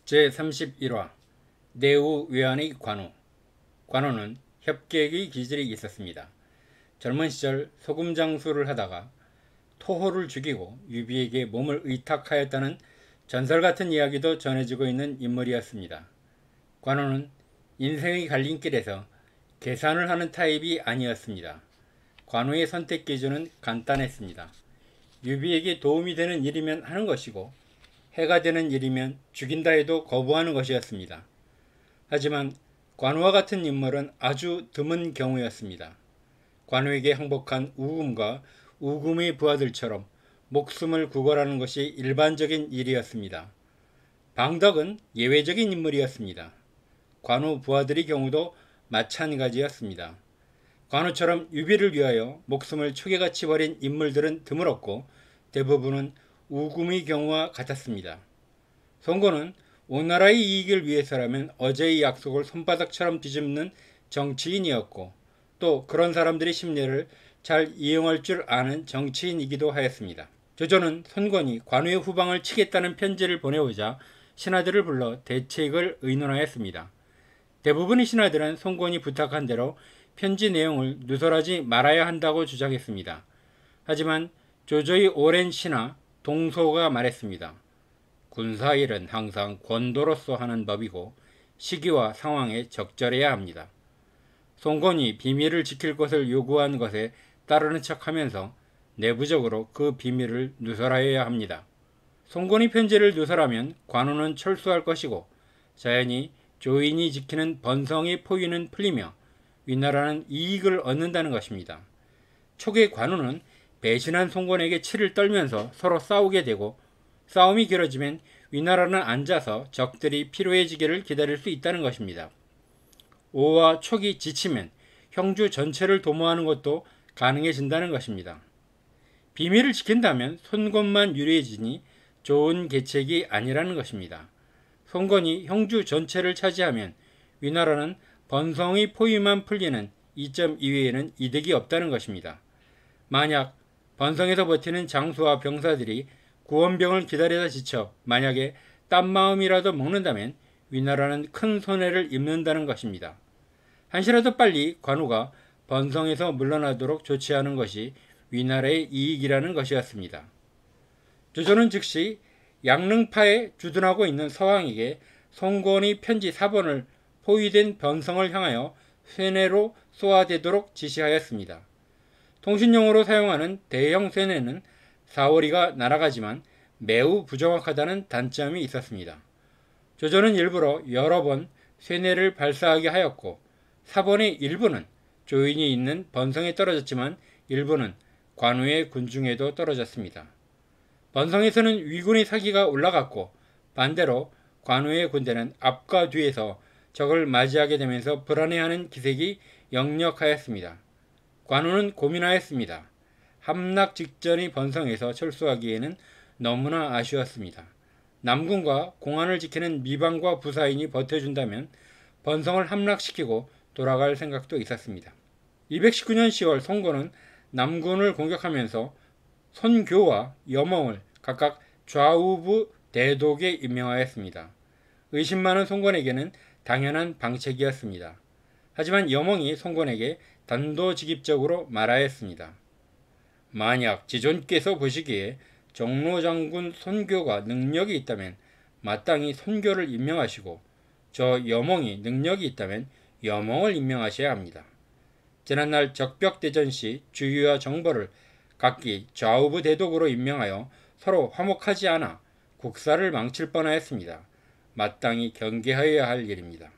제31화 내우외환의 관우. 관우는 협객의 기질이 있었습니다. 젊은 시절 소금장수를 하다가 토호를 죽이고 유비에게 몸을 의탁하였다는 전설같은 이야기도 전해지고 있는 인물이었습니다. 관우는 인생의 갈림길에서 계산을 하는 타입이 아니었습니다. 관우의 선택 기준은 간단했습니다. 유비에게 도움이 되는 일이면 하는 것이고 해가 되는 일이면 죽인다 해도 거부하는 것이었습니다. 하지만 관우와 같은 인물은 아주 드문 경우였습니다. 관우에게 항복한 우금과 우금의 부하들처럼 목숨을 구걸하는 것이 일반적인 일이었습니다. 방덕은 예외적인 인물이었습니다. 관우 부하들의 경우도 마찬가지였습니다. 관우처럼 유비를 위하여 목숨을 초계같이 버린 인물들은 드물었고 대부분은 우금의 경우와 같았습니다. 송건은 오나라의 이익을 위해서라면 어제의 약속을 손바닥처럼 뒤집는 정치인이었고 또 그런 사람들의 심리를 잘 이용할 줄 아는 정치인이기도 하였습니다. 조조는 손권이 관우의 후방을 치겠다는 편지를 보내오자 신하들을 불러 대책을 의논하였습니다. 대부분의 신하들은 손권이 부탁한 대로 편지 내용을 누설하지 말아야 한다고 주장했습니다. 하지만 조조의 오랜 신하 동소가 말했습니다. 군사일은 항상 권도로서 하는 법이고 시기와 상황에 적절해야 합니다. 송건이 비밀을 지킬 것을 요구한 것에 따르는 척하면서 내부적으로 그 비밀을 누설하여야 합니다. 송건이 편지를 누설하면 관우는 철수할 것이고 자연히 조인이 지키는 번성의 포위는 풀리며 위나라는 이익을 얻는다는 것입니다. 초기 관우는 배신한 송건에게 치를 떨면서 서로 싸우게 되고 싸움이 길어지면 위나라는 앉아서 적들이 피로해지기를 기다릴 수 있다는 것입니다. 오와 촉이 지치면 형주 전체를 도모하는 것도 가능해진다는 것입니다. 비밀을 지킨다면 손권만 유리해지니 좋은 계책이 아니라는 것입니다. 손권이 형주 전체를 차지하면 위나라는 번성의 포위만 풀리는 이점 이외에는 이득이 없다는 것입니다. 만약 번성에서 버티는 장수와 병사들이 구원병을 기다리다 지쳐 만약에 딴 마음이라도 먹는다면 위나라는 큰 손해를 입는다는 것입니다. 한시라도 빨리 관우가 번성에서 물러나도록 조치하는 것이 위나라의 이익이라는 것이었습니다. 조조는 즉시 양릉파에 주둔하고 있는 서왕에게 송건의 편지 4번을 포위된 번성을 향하여 쇠뇌로 쏘아대도록 지시하였습니다. 통신용으로 사용하는 대형 쇠뇌는 사거리가 날아가지만 매우 부정확하다는 단점이 있었습니다. 조조는 일부러 여러 번 쇠뇌를 발사하게 하였고 사번의 일부는 조인이 있는 번성에 떨어졌지만 일부는 관우의 군중에도 떨어졌습니다. 번성에서는 위군의 사기가 올라갔고 반대로 관우의 군대는 앞과 뒤에서 적을 맞이하게 되면서 불안해하는 기색이 역력하였습니다. 관우는 고민하였습니다. 함락 직전의 번성에서 철수하기에는 너무나 아쉬웠습니다. 남군과 공안을 지키는 미방과 부사인이 버텨준다면 번성을 함락시키고 돌아갈 생각도 있었습니다. 219년 10월 송건은 남군을 공격하면서 손교와 여몽을 각각 좌우부 대독에 임명하였습니다. 의심 많은 송건에게는 당연한 방책이었습니다. 하지만 여몽이 송건에게 단도직입적으로 말하였습니다. 만약 지존께서 보시기에 정로장군 손교가 능력이 있다면 마땅히 손교를 임명하시고 저 여몽이 능력이 있다면 여몽을 임명하셔야 합니다. 지난날 적벽대전 시 주유와 정보를 각기 좌우부 대독으로 임명하여 서로 화목하지 않아 국사를 망칠 뻔하였습니다. 마땅히 경계하여야 할 일입니다.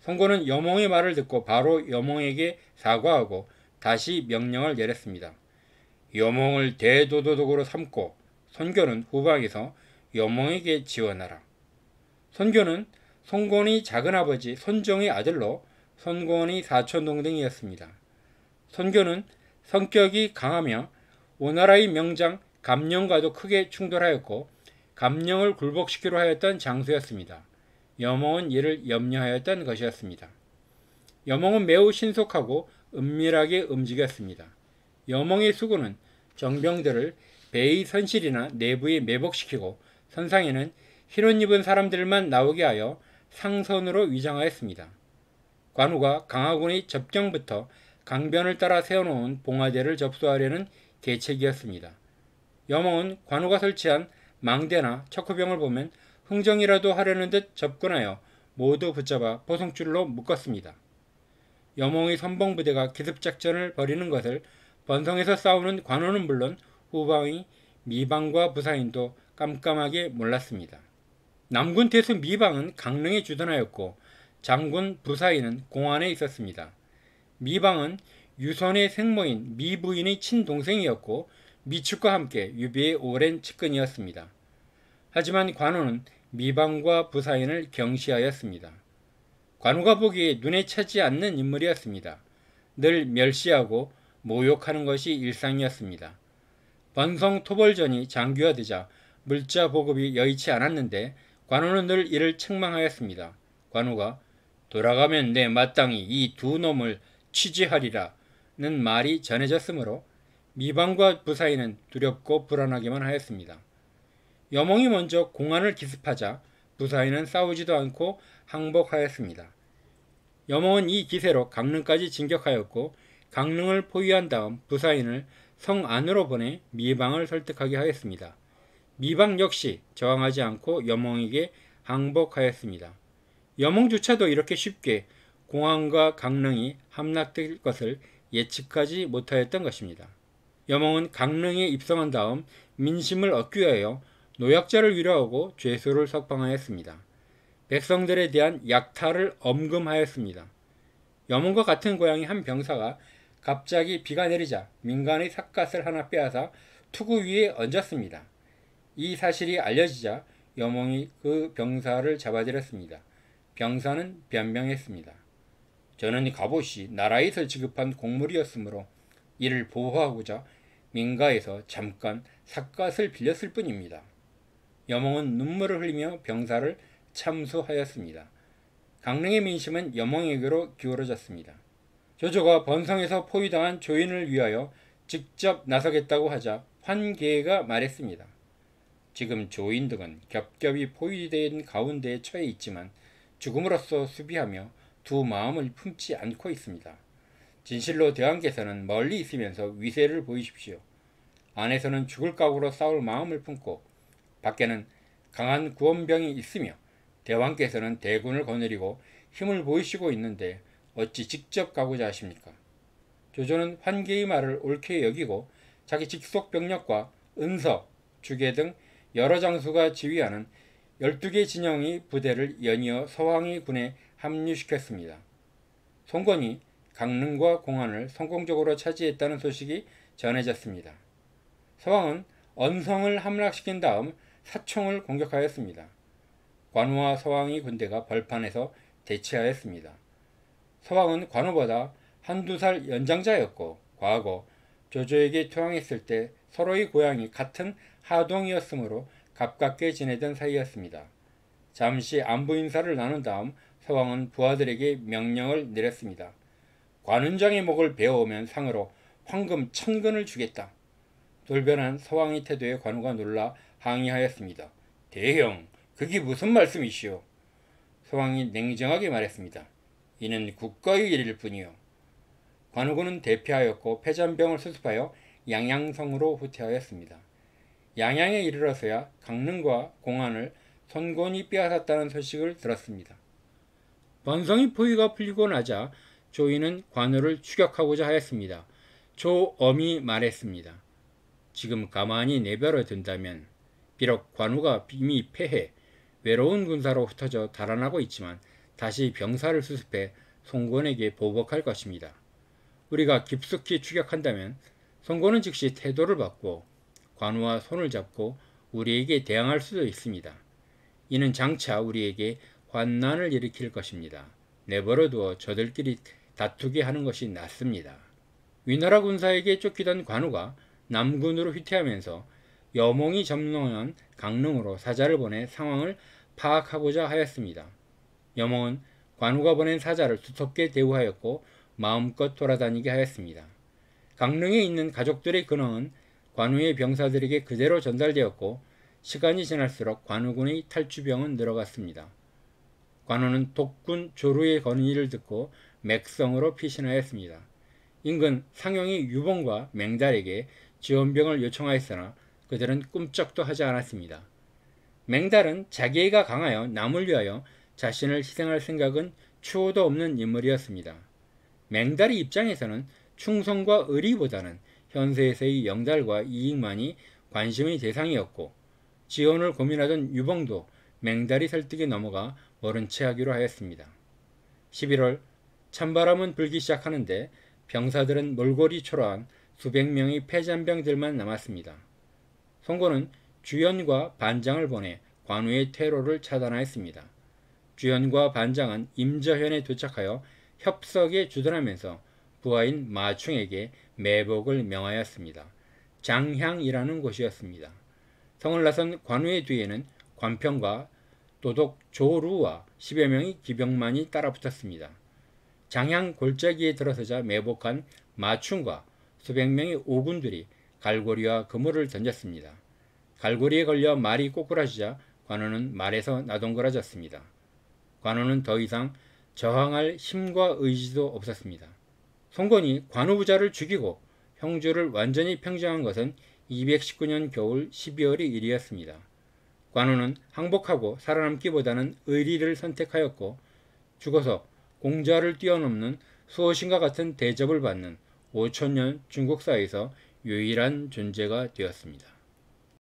송건은 여몽의 말을 듣고 바로 여몽에게 사과하고 다시 명령을 내렸습니다. 여몽을 대도도독으로 삼고 손교는 후방에서 여몽에게 지원하라. 손교는 손권의 작은아버지 손종의 아들로 손권의 사촌동생이었습니다. 손교는 성격이 강하며 오나라의 명장 감령과도 크게 충돌하였고 감령을 굴복시키려 하였던 장수였습니다. 여몽은 이를 염려하였던 것이었습니다. 여몽은 매우 신속하고 은밀하게 움직였습니다. 여몽의 수군은 정병들을 배의 선실이나 내부에 매복시키고 선상에는 흰옷 입은 사람들만 나오게 하여 상선으로 위장하였습니다. 관우가 강화군의 접경부터 강변을 따라 세워놓은 봉화대를 접수하려는 계책이었습니다. 여몽은 관우가 설치한 망대나 척후병을 보면 흥정이라도 하려는 듯 접근하여 모두 붙잡아 보송줄로 묶었습니다. 여몽의 선봉부대가 기습작전을 벌이는 것을 번성에서 싸우는 관우는 물론 후방의 미방과 부사인도 깜깜하게 몰랐습니다. 남군 대수 미방은 강릉에 주둔하였고 장군 부사인은 공안에 있었습니다. 미방은 유선의 생모인 미부인의 친동생이었고 미축과 함께 유비의 오랜 측근이었습니다. 하지만 관우는 미방과 부사인을 경시하였습니다. 관우가 보기에 눈에 차지 않는 인물이었습니다. 늘 멸시하고 모욕하는 것이 일상이었습니다. 번성 토벌전이 장기화되자 물자 보급이 여의치 않았는데 관우는 늘 이를 책망하였습니다. 관우가 돌아가면 내 마땅히 이 두 놈을 취지하리라는 말이 전해졌으므로 미방과 부사인은 두렵고 불안하기만 하였습니다. 여몽이 먼저 공안을 기습하자 부사인은 싸우지도 않고 항복하였습니다. 여몽은 이 기세로 강릉까지 진격하였고 강릉을 포위한 다음 부사인을 성 안으로 보내 미방을 설득하게 하였습니다. 미방 역시 저항하지 않고 여몽에게 항복하였습니다. 여몽조차도 이렇게 쉽게 공안과 강릉이 함락될 것을 예측하지 못하였던 것입니다. 여몽은 강릉에 입성한 다음 민심을 얻기 위하여 노약자를 위로하고 죄수를 석방하였습니다. 백성들에 대한 약탈을 엄금하였습니다. 여몽과 같은 고향의 한 병사가 갑자기 비가 내리자 민간의 삿갓을 하나 빼앗아 투구 위에 얹었습니다. 이 사실이 알려지자 여몽이 그 병사를 잡아들였습니다. 병사는 변명했습니다. 저는 갑옷이 나라에서 지급한 곡물이었으므로 이를 보호하고자 민가에서 잠깐 삿갓을 빌렸을 뿐입니다. 여몽은 눈물을 흘리며 병사를 참수하였습니다. 강릉의 민심은 여몽에게로 기울어졌습니다. 조조가 번성에서 포위당한 조인을 위하여 직접 나서겠다고 하자 환계가 말했습니다. 지금 조인 등은 겹겹이 포위된 가운데에 처해 있지만 죽음으로써 수비하며 두 마음을 품지 않고 있습니다. 진실로 대왕께서는 멀리 있으면서 위세를 보이십시오. 안에서는 죽을 각오로 싸울 마음을 품고 밖에는 강한 구원병이 있으며 대왕께서는 대군을 거느리고 힘을 보이시고 있는데 어찌 직접 가고자 하십니까? 조조는 환계의 말을 옳게 여기고 자기 직속 병력과 은서, 주계 등 여러 장수가 지휘하는 12개 진영의 부대를 연이어 서왕의 군에 합류시켰습니다. 송건이 강릉과 공안을 성공적으로 차지했다는 소식이 전해졌습니다. 서왕은 언성을 함락시킨 다음 사총을 공격하였습니다. 관우와 서왕의 군대가 벌판에서 대치하였습니다. 서왕은 관우보다 한두 살 연장자였고 과거 조조에게 투항했을 때 서로의 고향이 같은 하동이었으므로 가깝게 지내던 사이였습니다. 잠시 안부 인사를 나눈 다음 서왕은 부하들에게 명령을 내렸습니다. 관운장의 목을 베어오면 상으로 황금 1000근을 주겠다. 돌변한 서왕의 태도에 관우가 놀라 항의하였습니다. 대형, 그게 무슨 말씀이시오? 서왕이 냉정하게 말했습니다. 이는 국가의 일일 뿐이요. 관우군은 대피하였고 패잔병을 수습하여 양양성으로 후퇴하였습니다. 양양에 이르러서야 강릉과 공안을 손곤이 빼앗았다는 소식을 들었습니다. 번성의 포위가 풀리고 나자 조인은 관우를 추격하고자 하였습니다. 조엄이 말했습니다. 지금 가만히 내버려 둔다면 비록 관우가 이미 패해 외로운 군사로 흩어져 달아나고 있지만 다시 병사를 수습해 송곤에게 보복할 것입니다. 우리가 깊숙이 추격한다면 송곤은 즉시 태도를 바꾸어 관우와 손을 잡고 우리에게 대항할 수도 있습니다. 이는 장차 우리에게 환난을 일으킬 것입니다. 내버려두어 저들끼리 다투게 하는 것이 낫습니다. 위나라 군사에게 쫓기던 관우가 남군으로 휘퇴하면서 여몽이 점령한 강릉으로 사자를 보내 상황을 파악하고자 하였습니다. 여몽은 관우가 보낸 사자를 두텁게 대우하였고 마음껏 돌아다니게 하였습니다. 강릉에 있는 가족들의 근황은 관우의 병사들에게 그대로 전달되었고 시간이 지날수록 관우군의 탈주병은 늘어갔습니다. 관우는 독군 조루의 건의를 듣고 맥성으로 피신하였습니다. 인근 상용이 유봉과 맹달에게 지원병을 요청하였으나 그들은 꿈쩍도 하지 않았습니다. 맹달은 자기애가 강하여 남을 위하여 자신을 희생할 생각은 추호도 없는 인물이었습니다. 맹달의 입장에서는 충성과 의리보다는 현세에서의 영달과 이익만이 관심의 대상이었고, 지원을 고민하던 유봉도 맹달이 설득에 넘어가 모른 채 하기로 하였습니다. 11월 찬바람은 불기 시작하는데 병사들은 몰골이 초라한 수백 명의 패잔병들만 남았습니다. 송건은 주연과 반장을 보내 관우의 퇴로를 차단하였습니다. 주연과 반장은 임저현에 도착하여 협석에 주둔하면서 부하인 마충에게 매복을 명하였습니다. 장향이라는 곳이었습니다. 성을 나선 관우의 뒤에는 관평과 도독 조루와 10여 명의 기병만이 따라붙었습니다. 장향 골짜기에 들어서자 매복한 마충과 수백 명의 오군들이 갈고리와 그물을 던졌습니다. 갈고리에 걸려 말이 꼬꾸라지자 관우는 말에서 나동거라졌습니다. 관우는 더 이상 저항할 힘과 의지도 없었습니다. 송건이 관우 부자를 죽이고 형주를 완전히 평정한 것은 219년 겨울 12월의 일이었습니다. 관우는 항복하고 살아남기보다는 의리를 선택하였고, 죽어서 공자를 뛰어넘는 수호신과 같은 대접을 받는 5천년 중국사에서 유일한 존재가 되었습니다.